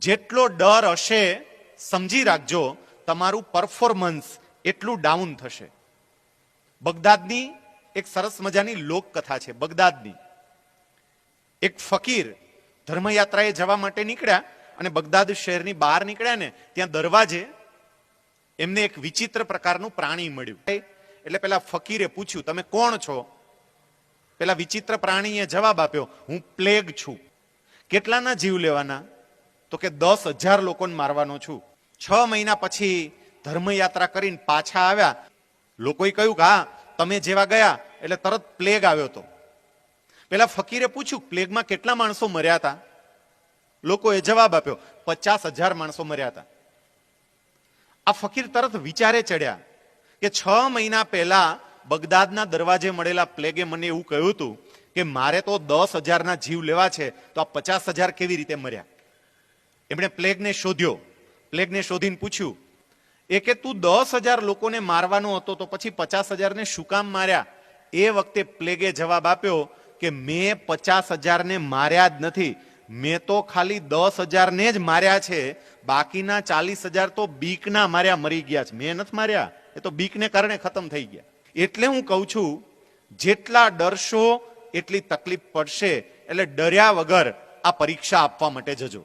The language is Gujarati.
જેટલો ડર હશે સમજી રાખજો તમારું પરફોર્મન્સ એટલું ડાઉન થશે. બગદાદની એક સરસ મજાની લોકકથા છે. બગદાદની એક ફકીર ધર્મયાત્રાએ જવા માટે નીકળ્યા અને બગદાદ શહેરની બહાર નીકળ્યા ને ત્યાં દરવાજે એમને એક વિચિત્ર પ્રકારનું પ્રાણી મળ્યું. એટલે પેલા ફકીરે પૂછ્યું, તમે કોણ છો? પેલા વિચિત્ર પ્રાણીએ જવાબ આપ્યો, હું પ્લેગ છું. કેટલાના જીવ લેવાના? તો કે 10,000 લોકોને મારવાનો છું. 6 મહિના પછી ધર્મયાત્રા કરીને પાછા આવ્યા. લોકોએ કહ્યું કે હા, તમે જેવા ગયા એટલે તરત પ્લેગ આવ્યો હતો. પેલા ફકીરે પૂછ્યું, પ્લેગમાં કેટલા માણસો મર્યા હતા? લોકોએ જવાબ આપ્યો, 50,000 માણસો મર્યા હતા. આ ફકીર તરત વિચારે ચડ્યા કે 6 મહિના પહેલા બગદાદના દરવાજે મળેલા પ્લેગે મને એવું કહ્યું હતું કે મારે તો 10,000 જીવ લેવા છે, તો આ 50,000 કેવી રીતે મર્યા? એમણે પ્લેગને શોધ્યો. પ્લેગને શોધીને પૂછ્યું એ કે તું 10,000 લોકોને મારવાનો હતો તો પછી 50,000 ને શું કામ માર્યા? એ વખતે પ્લેગે જવાબ આપ્યો કે મેં 50,000 ને માર્યા જ નથી, મેં તો ખાલી 10,000 ને જ માર્યા છે, બાકીના 40,000 તો બીકના માર્યા મરી ગયા છે. મેં નથી માર્યા, એ તો બીકને કારણે ખતમ થઈ ગયા. એટલે હું કહું છું, જેટલા ડરશો એટલી તકલીફ પડશે, એટલે ડર્યા વગર આ પરીક્ષા આપવા માટે જજો.